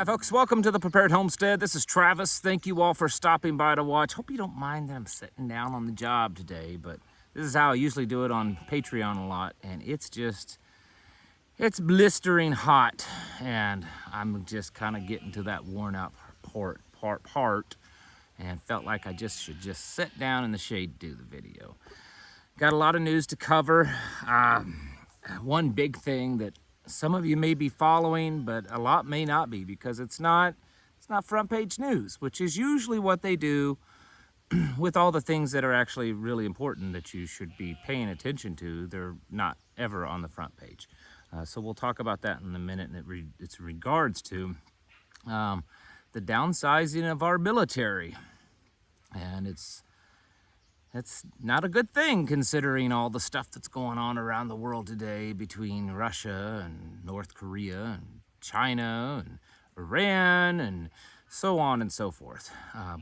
Folks, welcome to the Prepared Homestead. This is Travis. Thank you all for stopping by to watch. Hope you don't mind that I'm sitting down on the job today, but this is how I usually do it on Patreon a lot, and it's blistering hot, and I'm just kind of getting to that worn out part, and felt like I should just sit down in the shade to do the video. Got a lot of news to cover. One big thing that some of you may be following, but a lot may not be, because it's not front page news, which is usually what they do with all the things that are actually really important that you should be paying attention to. They're not ever on the front page. So we'll talk about that in a minute, and it's regards to the downsizing of our military. And it's not a good thing, considering all the stuff that's going on around the world today between Russia and North Korea and China and Iran and so on and so forth.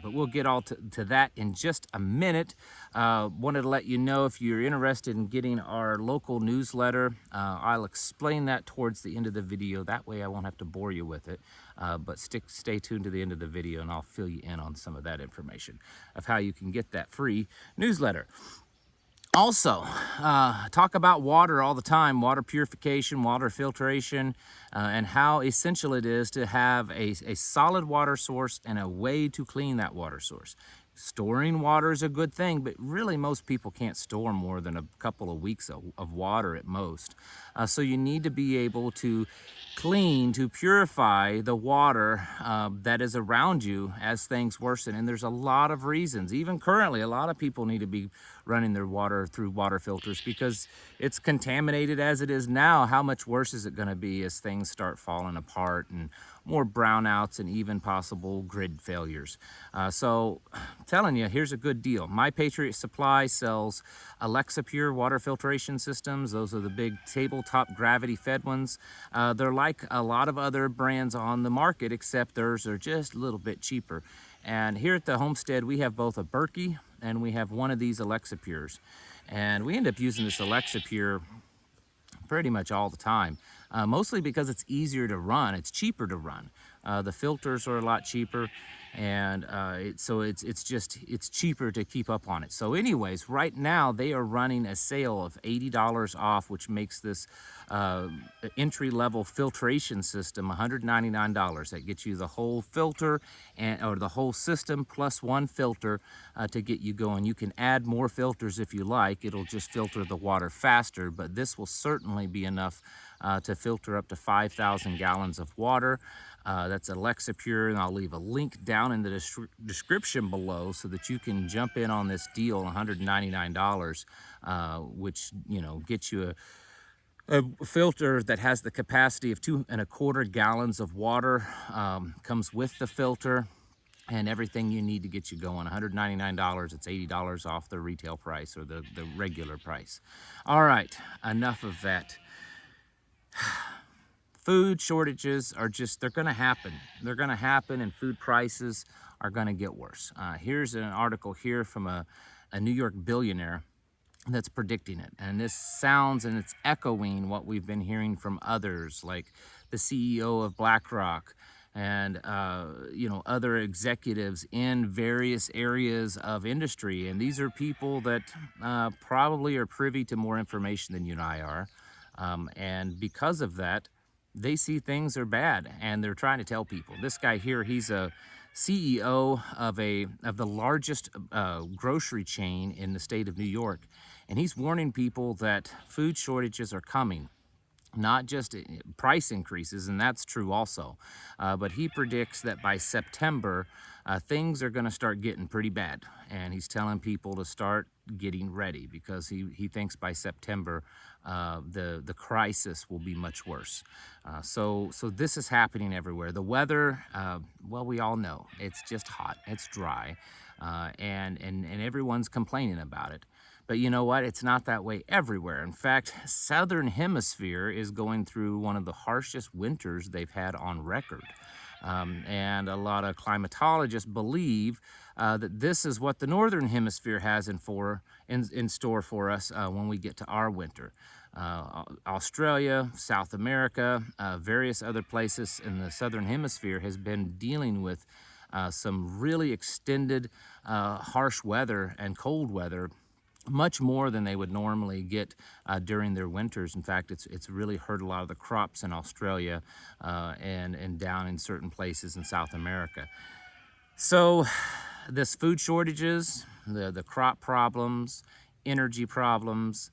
But we'll get all to that in just a minute. Wanted to let you know, if you're interested in getting our local newsletter, I'll explain that towards the end of the video. That way I won't have to bore you with it. But stay tuned to the end of the video, and I'll fill you in on some of that information of how you can get that free newsletter. Also, talk about water all the time, water purification, water filtration, and how essential it is to have a solid water source and a way to clean that water source. Storing water is a good thing, but really most people can't store more than a couple of weeks of water at most. So you need to be able to clean, to purify the water that is around you as things worsen. And there's a lot of reasons. Even currently, a lot of people need to be running their water through water filters because it's contaminated as it is now. How much worse is it going to be as things start falling apart and more brownouts and even possible grid failures? So I'm telling you, here's a good deal. My Patriot Supply sells Alexa Pure water filtration systems. Those are the big tabletop gravity fed ones. They're like a lot of other brands on the market, except theirs are just a little bit cheaper. And here at the homestead, we have both a Berkey and we have one of these Alexa Pures. And we end up using this Alexa Pure pretty much all the time, mostly because it's easier to run. It's cheaper to run. The filters are a lot cheaper, and it's cheaper to keep up on it. So anyways, right now they are running a sale of $80 off, which makes this entry-level filtration system $199. That gets you the whole filter or the whole system plus one filter to get you going. You can add more filters if you like. It'll just filter the water faster, but this will certainly be enough to filter up to 5,000 gallons of water. That's Alexa Pure, and I'll leave a link down in the description below so that you can jump in on this deal, $199, which gets you a filter that has the capacity of 2¼ gallons of water. Comes with the filter and everything you need to get you going. $199. It's $80 off the retail price, or the regular price. All right, enough of that. Food shortages they're going to happen. They're going to happen, and food prices are going to get worse. Here's an article here from a New York billionaire that's predicting it. And this sounds, and it's echoing what we've been hearing from others, like the CEO of BlackRock and other executives in various areas of industry. And these are people that probably are privy to more information than you and I are. And because of that, they see things are bad, and they're trying to tell people. This guy here, he's a CEO of the largest grocery chain in the state of New York, and he's warning people that food shortages are coming. Not just price increases, and that's true also, but he predicts that by September, things are going to start getting pretty bad, and he's telling people to start getting ready, because he thinks by September the crisis will be much worse. So this is happening everywhere. The weather, well, we all know it's just hot, it's dry, and everyone's complaining about it. But you know what? It's not that way everywhere. In fact, Southern Hemisphere is going through one of the harshest winters they've had on record. And a lot of climatologists believe that this is what the northern hemisphere has in store for us when we get to our winter. Australia, South America, various other places in the southern hemisphere has been dealing with some really extended harsh weather and cold weather, much more than they would normally get during their winters. In fact, it's really hurt a lot of the crops in Australia and down in certain places in South America. So this food shortages, the crop problems, energy problems,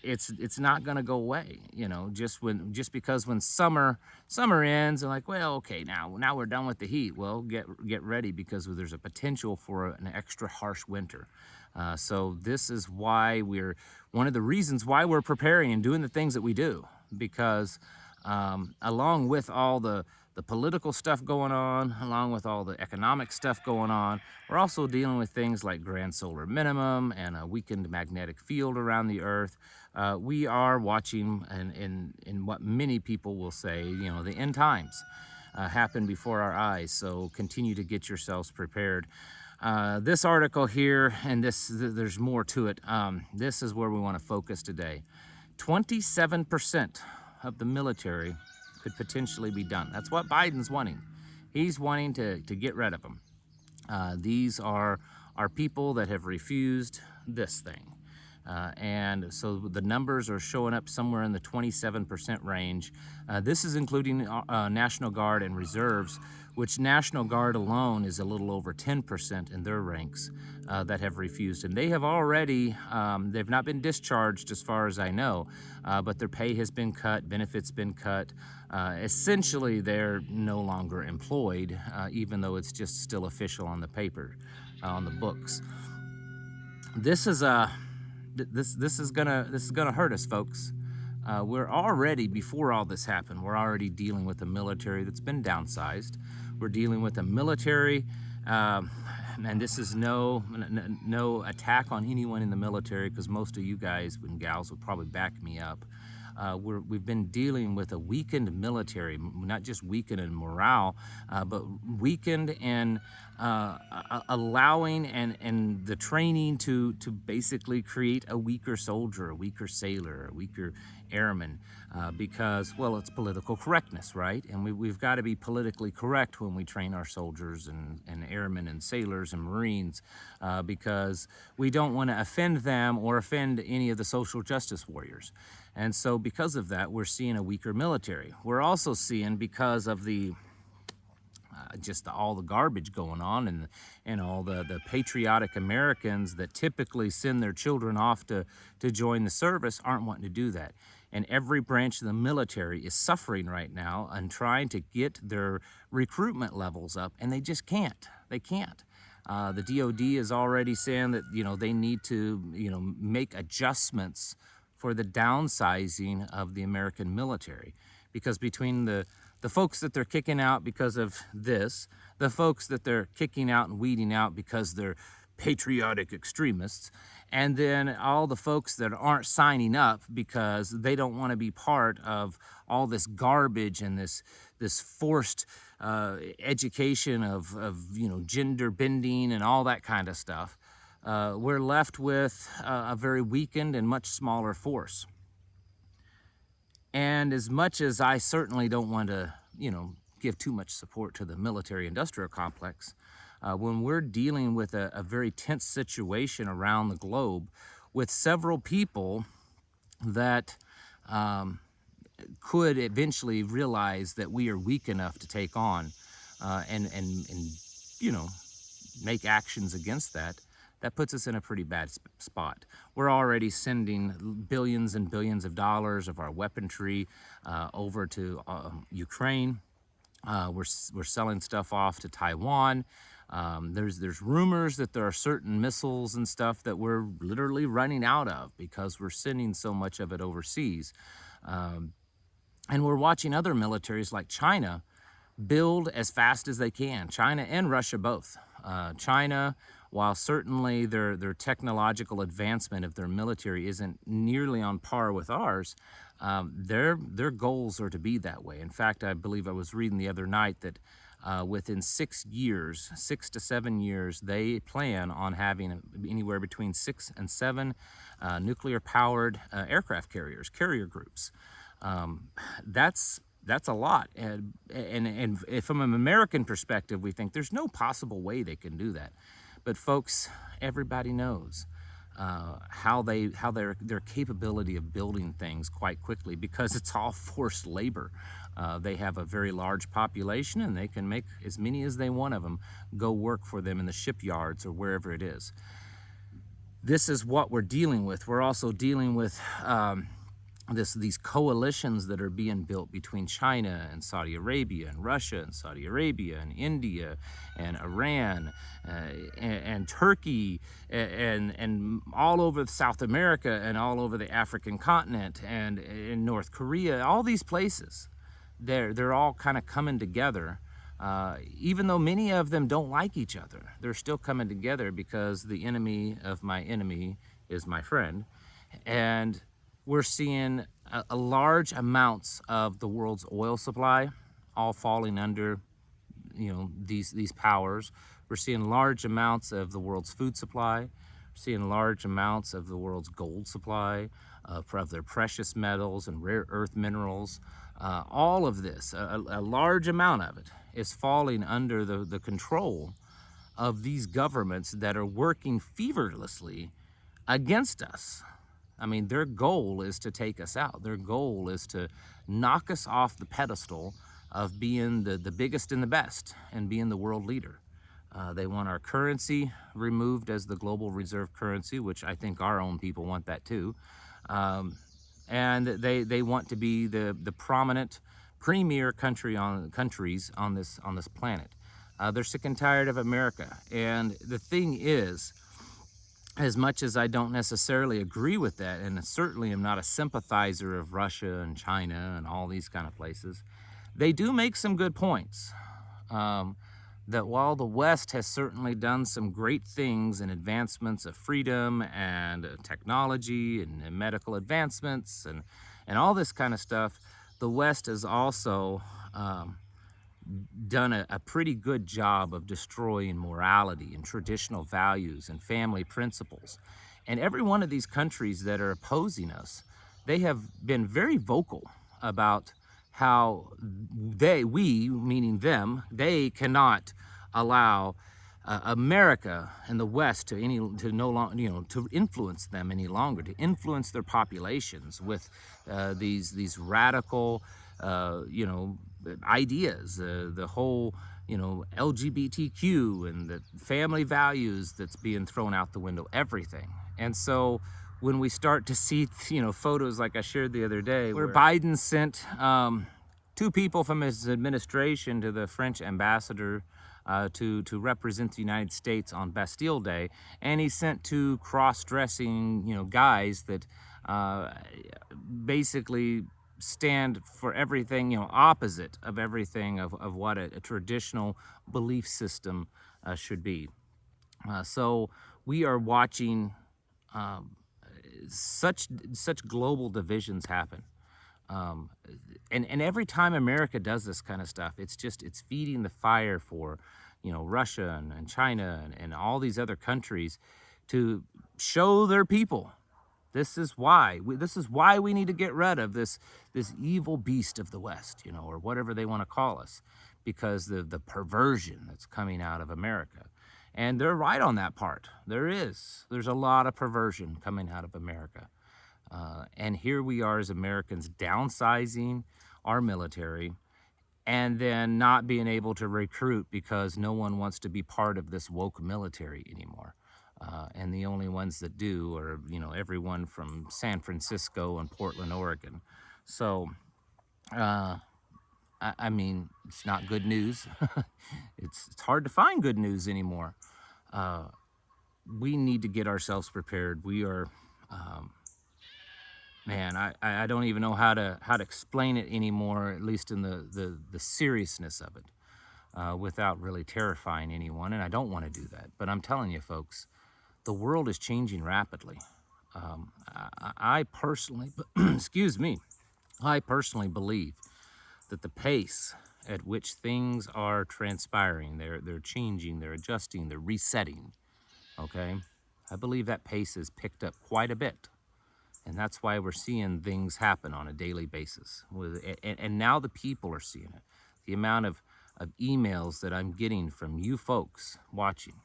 it's not going to go away, you know, just because when summer ends, and like, well, okay, now we're done with the heat. Well, get ready, because there's a potential for an extra harsh winter. So this is why one of the reasons why we're preparing and doing the things that we do, because along with all the political stuff going on, along with all the economic stuff going on, we're also dealing with things like grand solar minimum and a weakened magnetic field around the Earth. We are watching in what many people will say, you know, the end times happen before our eyes. So continue to get yourselves prepared. This article here, and there's more to it. This is where we want to focus today. 27% of the military could potentially be done. That's what Biden's wanting. He's wanting to get rid of them. These are people that have refused this thing. And so the numbers are showing up somewhere in the 27% range. This is including National Guard and reserves, which National Guard alone is a little over 10% in their ranks that have refused. And they have already, they've not been discharged as far as I know, but their pay has been cut, benefits been cut. Essentially, they're no longer employed, even though it's just still official on the paper, on the books. This is gonna hurt us, folks. We're already, before all this happened, we're already dealing with a military that's been downsized. We're dealing with a military, and this is no attack on anyone in the military, because most of you guys and gals will probably back me up. We've been dealing with a weakened military, not just weakened in morale, but weakened in allowing and the training to basically create a weaker soldier, a weaker sailor, a weaker airman, because, well, it's political correctness, right? And we've got to be politically correct when we train our soldiers and airmen and sailors and Marines, because we don't want to offend them or offend any of the social justice warriors. And so because of that, we're seeing a weaker military. We're also seeing, because of the all the garbage going on and all the patriotic Americans that typically send their children off to join the service, aren't wanting to do that. And every branch of the military is suffering right now and trying to get their recruitment levels up, and they just can't. They can't. The DOD is already saying that, you know, they need to, you know, make adjustments for the downsizing of the American military, because between the folks that they're kicking out because of this, the folks that they're kicking out and weeding out because they're patriotic extremists, and then all the folks that aren't signing up because they don't want to be part of all this garbage and this forced education of you know, gender bending and all that kind of stuff. We're left with a very weakened and much smaller force. And as much as I certainly don't want to, you know, give too much support to the military-industrial complex, when we're dealing with a very tense situation around the globe with several people that could eventually realize that we are weak enough to take on and you know, make actions against that, that puts us in a pretty bad spot. We're already sending billions and billions of dollars of our weaponry over to Ukraine. We're selling stuff off to Taiwan. There's rumors that there are certain missiles and stuff that we're literally running out of because we're sending so much of it overseas. And we're watching other militaries like China build as fast as they can. China and Russia both. China, while certainly their technological advancement of their military isn't nearly on par with ours, their goals are to be that way. In fact, I believe I was reading the other night that within 6 years, 6 to 7 years, they plan on having anywhere between 6 and 7 nuclear-powered aircraft carriers, carrier groups. That's a lot, and from an American perspective, we think there's no possible way they can do that. But folks, everybody knows how their capability of building things quite quickly, because it's all forced labor. They have a very large population, and they can make as many as they want of them go work for them in the shipyards or wherever it is. This is what we're dealing with. We're also dealing with these coalitions that are being built between China and Saudi Arabia and Russia and Saudi Arabia and India and Iran and Turkey and all over South America and all over the African continent and in North Korea. All these places, they're all kind of coming together. Even though many of them don't like each other, they're still coming together because the enemy of my enemy is my friend. And we're seeing a large amounts of the world's oil supply all falling under, these powers. We're seeing large amounts of the world's food supply. We're seeing large amounts of the world's gold supply, of their precious metals and rare earth minerals. All of this, a large amount of it, is falling under the control of these governments that are working feverishly against us. I mean, their goal is to take us out. Their goal is to knock us off the pedestal of being the biggest and the best and being the world leader. They want our currency removed as the global reserve currency, which I think our own people want that too. And they want to be the prominent premier countries on this planet. They're sick and tired of America. And the thing is, as much as I don't necessarily agree with that, and certainly am not a sympathizer of Russia and China and all these kind of places, they do make some good points. That while the West has certainly done some great things in advancements of freedom and technology and medical advancements and all this kind of stuff, the West has also done a pretty good job of destroying morality and traditional values and family principles. And every one of these countries that are opposing us, they have been very vocal about how we, meaning them, they cannot allow America and the West to influence them any longer, to influence their populations with these radical, ideas, the whole, LGBTQ and the family values that's being thrown out the window, everything. And so when we start to see, photos like I shared the other day, where Biden sent 2 people from his administration to the French ambassador to represent the United States on Bastille Day, and he sent 2 cross-dressing, guys that basically stand for everything, opposite of everything of what a traditional belief system should be. So we are watching such global divisions happen. And every time America does this kind of stuff, it's feeding the fire for, Russia and China and all these other countries to show their people. This is why we need to get rid of this evil beast of the West, or whatever they want to call us, because the perversion that's coming out of America. And they're right on that part. There's a lot of perversion coming out of America. And here we are as Americans downsizing our military and then not being able to recruit because no one wants to be part of this woke military anymore. And the only ones that do are, everyone from San Francisco and Portland, Oregon. So, I mean, it's not good news. It's hard to find good news anymore. We need to get ourselves prepared. We are, I don't even know how to explain it anymore, at least in the seriousness of it, without really terrifying anyone. And I don't want to do that. But I'm telling you, folks, the world is changing rapidly. I personally, I personally believe that the pace at which things are transpiring. They're changing, they're adjusting, they're resetting. Okay, I believe that pace has picked up quite a bit. And that's why we're seeing things happen on a daily basis. And now the people are seeing it. The amount of emails that I'm getting from you folks watching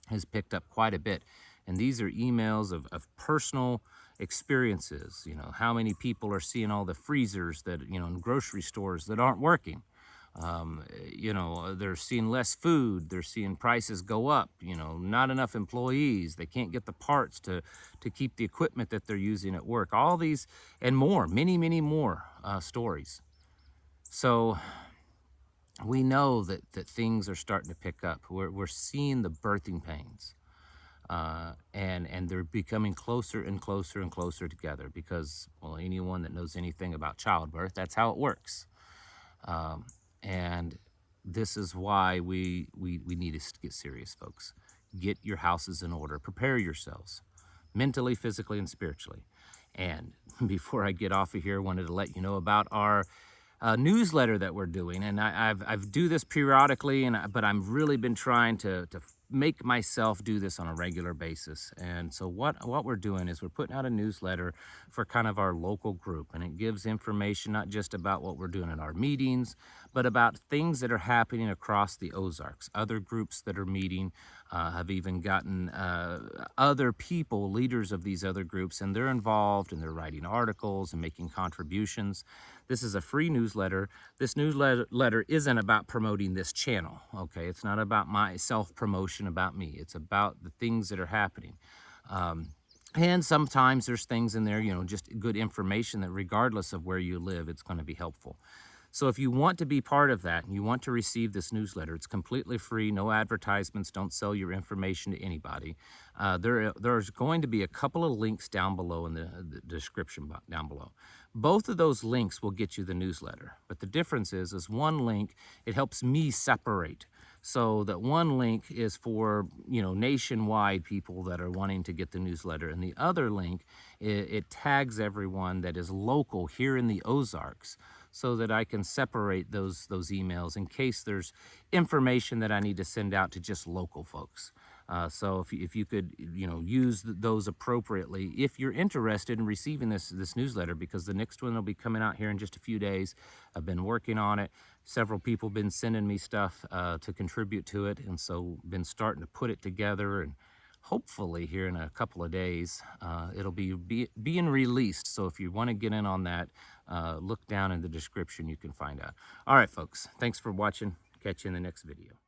has picked up quite a bit. And these are emails of personal experiences. You know, how many people are seeing all the freezers that, you know, in grocery stores that aren't working. You know, they're seeing less food, they're seeing prices go up, you know, not enough employees, they can't get the parts to keep the equipment that they're using at work. All these and more, many more stories. So we know that things are starting to pick up. We're seeing the birthing pains. And they're becoming closer and closer and closer together because, well, anyone that knows anything about childbirth, that's how it works. And this is why we need to get serious, folks. Get your houses in order. Prepare yourselves mentally, physically, and spiritually. And before I get off of here, I wanted to let you know about our newsletter that we're doing. And I've do this periodically, but I've really been trying to make myself do this on a regular basis. And so what we're doing is we're putting out a newsletter for kind of our local group, and it gives information not just about what we're doing in our meetings, but about things that are happening across the Ozarks. Other groups that are meeting have even gotten other people, leaders of these other groups, and they're involved and they're writing articles and making contributions. This is a free newsletter. This newsletter isn't about promoting this channel, okay? It's not about my self-promotion about me. It's about the things that are happening. And sometimes there's things in there, you know, just good information that regardless of where you live, it's going to be helpful. So if you want to be part of that and you want to receive this newsletter, it's completely free, no advertisements, don't sell your information to anybody. There's going to be a couple of links down below in the description box down below. Both of those links will get you the newsletter. But the difference is one link, it helps me separate. So that one link is for, you know, nationwide people that are wanting to get the newsletter. And the other link, it tags everyone that is local here in the Ozarks, so that I can separate those emails in case there's information that I need to send out to just local folks. So if you could, you know, use those appropriately, if you're interested in receiving this newsletter, because the next one will be coming out here in just a few days. I've been working on it. Several people have been sending me stuff to contribute to it, and so been starting to put it together, and hopefully here in a couple of days it'll be being released. So if you want to get in on that, look down in the description, you can find out. All right, folks, thanks for watching. Catch you in the next video.